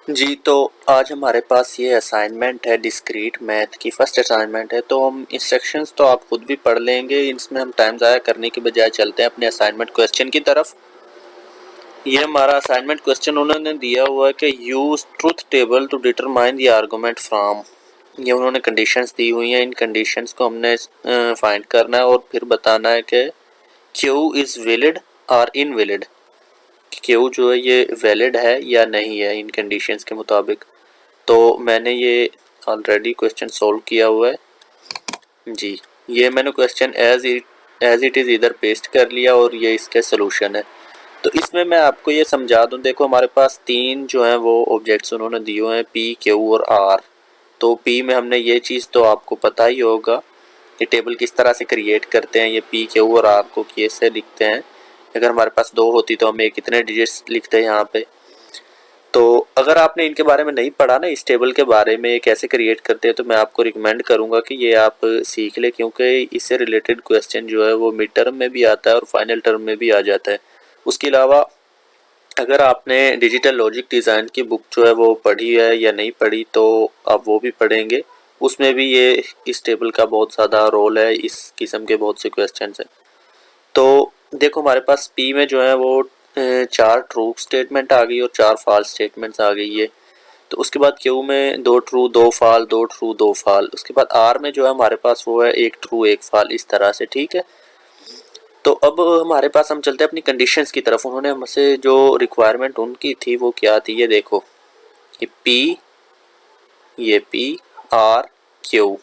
जी, तो आज हमारे पास ये असाइनमेंट है, डिस्क्रीट मैथ की फर्स्ट असाइनमेंट है। तो हम इंस्ट्रक्शंस तो आप खुद भी पढ़ लेंगे, इसमें हम टाइम ज़ाया करने की बजाय चलते हैं अपने असाइनमेंट क्वेश्चन की तरफ। ये हमारा असाइनमेंट क्वेश्चन उन्होंने दिया हुआ है कि use truth table to determine the argument from. ये उन्होंने कंडीशंस दी हुई हैं, इन कंडीशंस को हमने फाइंड करना है और फिर बताना है कि क्यू इज़ वैलिड और इनवैलिड। क्यू जो है ये वैलिड है या नहीं है इन कंडीशंस के मुताबिक। तो मैंने ये ऑलरेडी क्वेश्चन सोल्व किया हुआ है जी। ये मैंने क्वेश्चन एज इट इज़ इधर पेस्ट कर लिया और ये इसके सोल्यूशन है। तो इसमें मैं आपको ये समझा दूं, देखो हमारे पास तीन जो हैं वो ऑब्जेक्ट्स उन्होंने दिए हुए हैं, पी क्यू और आर। तो पी में हमने ये चीज़ तो आपको पता ही होगा कि टेबल किस तरह से क्रिएट करते हैं। ये पी क्यू और आर को कैसे लिखते हैं। अगर हमारे पास दो होती तो हम एक कितने डिजिट्स लिखते हैं यहाँ पे। तो अगर आपने इनके बारे में नहीं पढ़ा ना, इस टेबल के बारे में कैसे क्रिएट करते हैं, तो मैं आपको रिकमेंड करूंगा कि ये आप सीख ले, क्योंकि इससे रिलेटेड क्वेश्चन जो है वो मिड टर्म में भी आता है और फाइनल टर्म में भी आ जाता है। उसके अलावा अगर आपने डिजिटल लॉजिक डिज़ाइन की बुक जो है वो पढ़ी है या नहीं पढ़ी, तो आप वो भी पढ़ेंगे। उसमें भी ये इस टेबल का बहुत ज़्यादा रोल है, इस किस्म के बहुत से क्वेश्चन हैं। तो देखो हमारे पास पी में जो है वो चार ट्रू स्टेटमेंट आ गई और चार फॉल्स स्टेटमेंट्स आ गई है। तो उसके बाद क्यू में दो ट्रू दो फॉल, दो ट्रू दो फॉल। उसके बाद आर में जो है हमारे पास वो है एक ट्रू एक फॉल, इस तरह से, ठीक है। तो अब हमारे पास हम चलते हैं अपनी कंडीशंस की तरफ। उन्होंने हमसे जो रिक्वायरमेंट उनकी थी वो क्या थी, ये देखो, ये पी आर क्यू।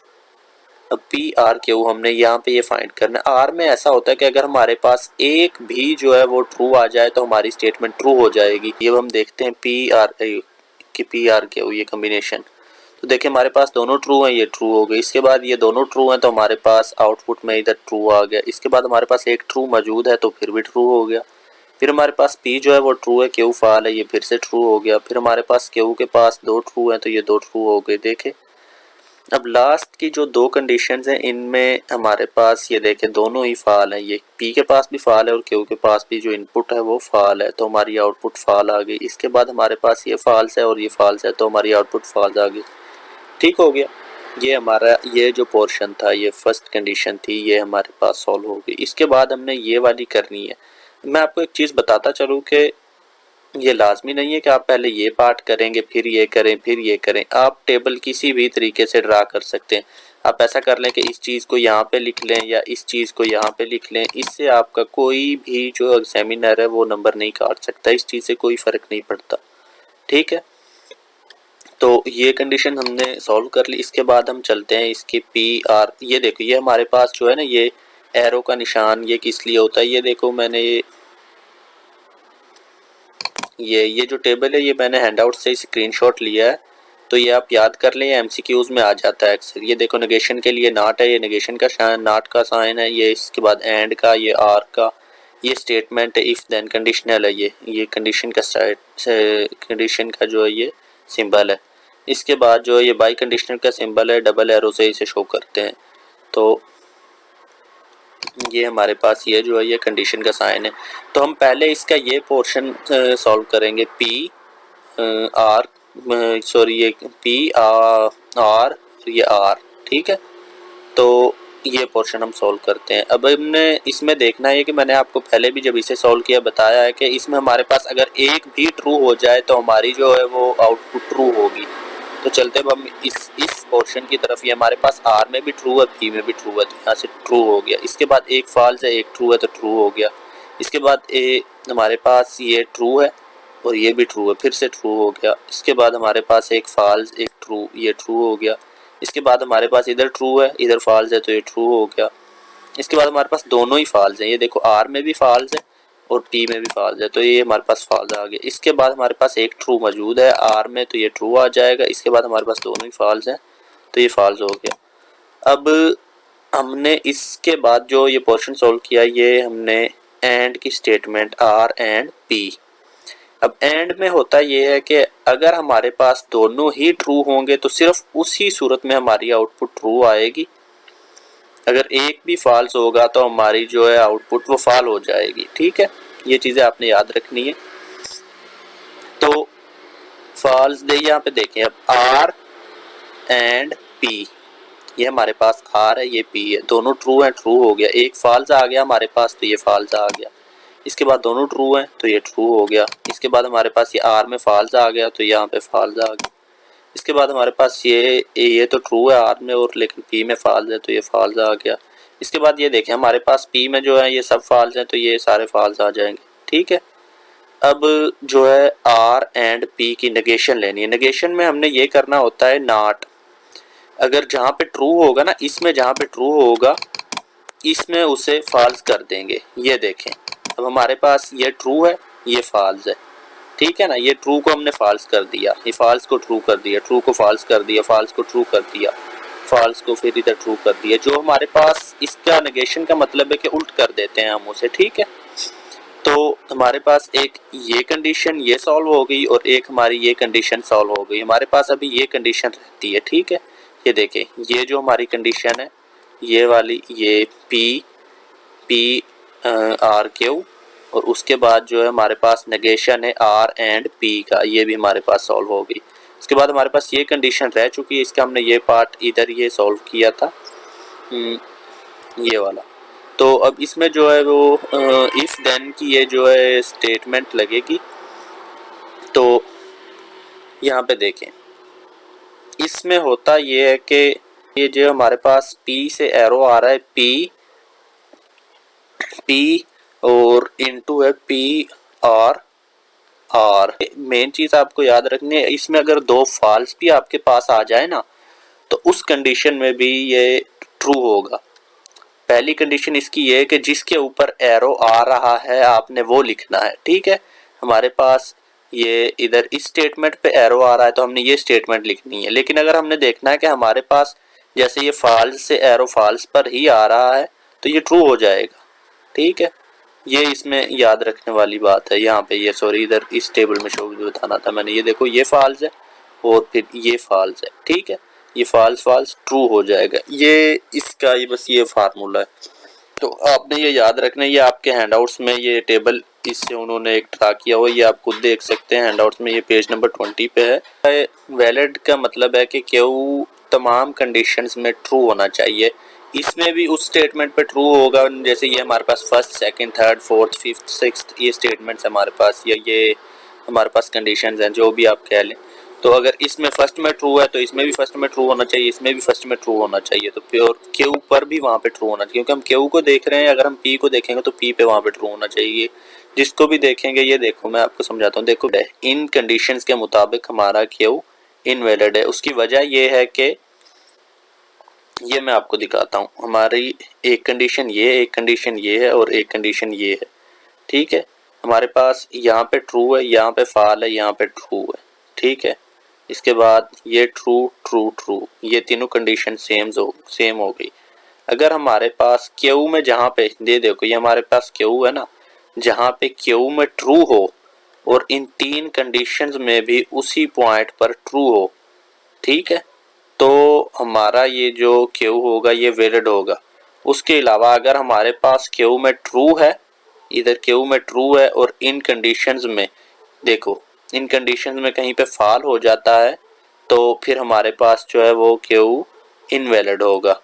अब पी आर क्यू हमने यहाँ पे ये फाइंड करना है। आर में ऐसा होता है कि अगर हमारे पास एक भी जो है वो ट्रू आ जाए तो हमारी स्टेटमेंट ट्रू हो जाएगी। ये हम देखते हैं पी आर क्यू ये कॉम्बिनेशन। तो देखिए हमारे पास दोनों ट्रू हैं, ये ट्रू हो गई। इसके बाद ये दोनों ट्रू हैं तो हमारे पास आउटपुट में इधर ट्रू आ गया। इसके बाद हमारे पास एक ट्रू मौजूद है तो फिर भी ट्रू हो गया। फिर हमारे पास पी जो है वो ट्रू है, क्यू फॉल है, ये फिर से ट्रू हो गया। फिर हमारे पास क्यू के पास दो ट्रू हैं तो ये दो ट्रू हो गए। देखे अब लास्ट की जो दो कंडीशंस हैं इनमें हमारे पास ये देखें दोनों ही फाल है। ये पी के पास भी फाल है और क्यू के पास भी जो इनपुट है वो फाल है, तो हमारी आउटपुट फाल आ गई। इसके बाद हमारे पास ये फाल्स है और ये फाल्स है तो हमारी आउटपुट फाल्स आ गई। ठीक हो गया। ये हमारा ये जो पोर्शन था, ये फर्स्ट कंडीशन थी, ये हमारे पास सॉल्व हो गई। इसके बाद हमने ये वाली करनी है। मैं आपको एक चीज़ बताता चलूँ कि ये लाजमी नहीं है कि आप पहले ये पार्ट करेंगे फिर ये करें फिर ये करें। आप टेबल किसी भी तरीके से ड्रा कर सकते हैं। आप ऐसा कर लें कि इस चीज़ को यहाँ पे लिख लें या इस चीज़ को यहाँ पे लिख लें। इससे आपका कोई भी जो एग्जामिनर है वो नंबर नहीं काट सकता, इस चीज़ से कोई फ़र्क नहीं पड़ता। ठीक है, तो ये कंडीशन हमने सॉल्व कर ली। इसके बाद हम चलते हैं इसके पी आर। ये देखो ये हमारे पास जो है ना, ये एरो का निशान ये किस लिए होता है, ये देखो मैंने ये जो टेबल है ये मैंने हैंडआउट से स्क्रीनशॉट लिया है। तो ये आप याद कर लें, एमसीक्यूज में आ जाता है अक्सर। ये देखो नेगेशन के लिए नाट है, ये नेगेशन का नाट का साइन है। ये इसके बाद एंड का, ये आर का, ये स्टेटमेंट है, इफ देन कंडीशनल है। ये कंडीशन का कंडीशन का जो है ये सिंबल है। इसके बाद जो है ये बाई कंडीशनल का सिंबल है, डबल एरो से इसे शो करते हैं। तो ये हमारे पास ये जो है ये कंडीशन का साइन है। तो हम पहले इसका ये पोर्शन सॉल्व करेंगे, पी आर सॉरी ये पी आर ये आर, ठीक है। तो ये पोर्शन हम सॉल्व करते हैं। अब हमने इसमें देखना है कि मैंने आपको पहले भी जब इसे सॉल्व किया बताया है कि इसमें हमारे पास अगर एक भी ट्रू हो जाए तो हमारी जो है वो आउटपुट ट्रू होगी। तो चलते अब हम इस पोर्शन की तरफ। ये हमारे पास आर में भी ट्रू है, पी में भी ट्रू है, तो यहाँ से ट्रू हो गया। इसके बाद एक फॉल्स है एक ट्रू है तो ट्रू हो गया। इसके बाद हमारे पास ये ट्रू है और ये भी ट्रू है, फिर से ट्रू हो गया। इसके बाद हमारे पास एक फॉल्स एक ट्रू, ये ट्रू हो गया। इसके बाद हमारे पास इधर ट्रू है इधर फॉल्स है तो ये ट्रू हो गया। इसके बाद हमारे पास दोनों ही फॉल्स हैं, ये देखो आर में भी फॉल्स है और पी में भी फॉल्स है, तो ये हमारे पास फॉल्स आ गया। इसके बाद हमारे पास एक ट्रू मौजूद है आर में तो ये ट्रू आ जाएगा। इसके बाद हमारे पास दोनों ही फॉल्स हैं तो ये फॉल्स हो गया। अब हमने इसके बाद जो ये पोर्शन सोल्व किया, ये हमने एंड की स्टेटमेंट आर एंड पी। अब एंड में होता ये है कि अगर हमारे पास दोनों ही ट्रू होंगे तो सिर्फ उसी सूरत में हमारी आउटपुट ट्रू आएगी। अगर एक भी फॉल्स होगा तो हमारी जो है आउटपुट वो फॉल हो जाएगी। ठीक है, ये चीज़ें आपने याद रखनी है। तो फॉल्स दे, यहाँ पे देखें अब आर एंड पी, ये हमारे पास आर है, ये पी है, दोनों ट्रू है, ट्रू हो गया। एक फॉल्स आ गया हमारे पास तो ये फॉल्स आ गया। इसके बाद दोनों ट्रू हैं तो ये ट्रू हो गया। इसके बाद हमारे पास ये आर में फॉल्स आ गया तो यहाँ पे फॉल्स आ गया। इसके बाद हमारे पास ये तो ट्रू है आर में, और लेकिन पी में फॉल्स है तो ये फॉल्स आ गया। इसके बाद ये देखें हमारे पास पी में जो है ये सब फॉल्स हैं तो ये सारे फॉल्स आ जाएंगे। ठीक है, अब जो है आर एंड पी की नेगेशन लेनी है। नेगेशन में हमने ये करना होता है नॉट, अगर जहाँ पे ट्रू होगा ना, इसमें जहाँ पे ट्रू होगा इसमें उसे फॉल्स कर देंगे। ये देखें अब हमारे पास ये ट्रू है, ये फॉल्स है। ठीक है ना, ये ट्रू को हमने फॉल्स कर दिया, ये फॉल्स को ट्रू कर दिया, ट्रू को फॉल्स कर दिया, फॉल्स को ट्रू कर दिया, फॉल्स को फिर इधर ट्रू कर दिया। जो हमारे पास इसका नेगेशन का मतलब है कि उल्ट कर देते हैं हम उसे। ठीक है, तो हमारे पास एक ये कंडीशन ये सॉल्व हो गई और एक हमारी ये कंडीशन सॉल्व हो गई। हमारे पास अभी ये कंडीशन रहती है। ठीक है, ये देखें ये जो हमारी कंडीशन है ये वाली, ये पी आर क्यू, और उसके बाद जो है हमारे पास नेगेशन है आर एंड पी का, ये भी हमारे पास सॉल्व हो गई। इसके बाद हमारे पास ये कंडीशन रह चुकी है, इसका हमने ये पार्ट इधर ये सॉल्व किया था ये वाला। तो अब इसमें जो है वो इफ देन की ये जो है स्टेटमेंट लगेगी। तो यहाँ पे देखें इसमें होता ये है कि ये जो हमारे पास P से एरो आ रहा है, P और इनटू है P R। मेन चीज आपको याद रखनी है, इसमें अगर दो फॉल्स भी आपके पास आ जाए ना तो उस कंडीशन में भी ये ट्रू होगा। पहली कंडीशन इसकी ये है कि जिसके ऊपर एरो आ रहा है आपने वो लिखना है। ठीक है, हमारे पास ये इधर इस स्टेटमेंट पे एरो आ रहा है तो हमने ये स्टेटमेंट लिखनी है। लेकिन अगर हमने देखना है कि हमारे पास जैसे ये फॉल्स से एरो फॉल्स पर ही आ रहा है तो ये ट्रू हो जाएगा। ठीक है, ये इसमें याद रखने वाली बात है। यहाँ पे ये सॉरी इधर इस टेबल में शो बताना था मैंने, ये देखो ये फॉल्स है और फिर ये फॉल्स है। ठीक है, ये फॉल्स फॉल्स ट्रू हो जाएगा। ये इसका ये बस ये फार्मूला है, तो आपने ये याद रखना है। ये आपके हैंडआउट्स में ये टेबल इससे उन्होंने एक ड्रा किया हुआ, ये आप खुद देख सकते हैं हैंडआउट्स में, ये पेज नंबर 20 पे है। वैलिड का मतलब है कि क्यों तमाम कंडीशंस में ट्रू होना चाहिए। इसमें भी उस स्टेटमेंट पे ट्रू होगा, जैसे ये हमारे पास first second third fourth fifth sixth ये स्टेटमेंट्स हमारे पास, या ये हमारे पास कंडीशंस हैं जो भी आप कह लें। तो अगर इसमें फर्स्ट में ट्रू है तो इसमें भी फर्स्ट में ट्रू होना चाहिए, इसमें भी फर्स्ट में ट्रू होना चाहिए। तो प्योर क्यू पर भी वहाँ पे ट्रू होना चाहिए, क्योंकि हम क्यू को देख रहे हैं। अगर हम पी को देखेंगे तो पी पे वहाँ पे ट्रू होना चाहिए। जिसको भी देखेंगे, ये देखो मैं आपको समझाता हूँ। देखो इन कंडीशंस के मुताबिक हमारा क्यू इनवैलिड है। उसकी वजह ये है कि ये मैं आपको दिखाता हूँ, हमारी एक कंडीशन ये, एक कंडीशन ये है और एक कंडीशन ये है। ठीक है, हमारे पास यहाँ पे ट्रू है, यहाँ पे फॉल है, यहाँ पे ट्रू है। ठीक है, इसके बाद ये ट्रू ट्रू ट्रू, ये तीनों कंडीशन सेम हो गई। अगर हमारे पास क्यू में जहाँ पे दे देखो ये हमारे पास क्यू है ना, जहाँ पे क्यू में ट्रू हो और इन तीन कंडीशंस में भी उसी पॉइंट पर ट्रू हो, ठीक है, तो हमारा ये जो क्यू होगा ये वैलिड होगा। उसके अलावा अगर हमारे पास क्यू में ट्रू है, इधर क्यू में ट्रू है और इन कंडीशंस में देखो, इन कंडीशंस में कहीं पे फॉल हो जाता है तो फिर हमारे पास जो है वो क्यू इनवैलिड होगा।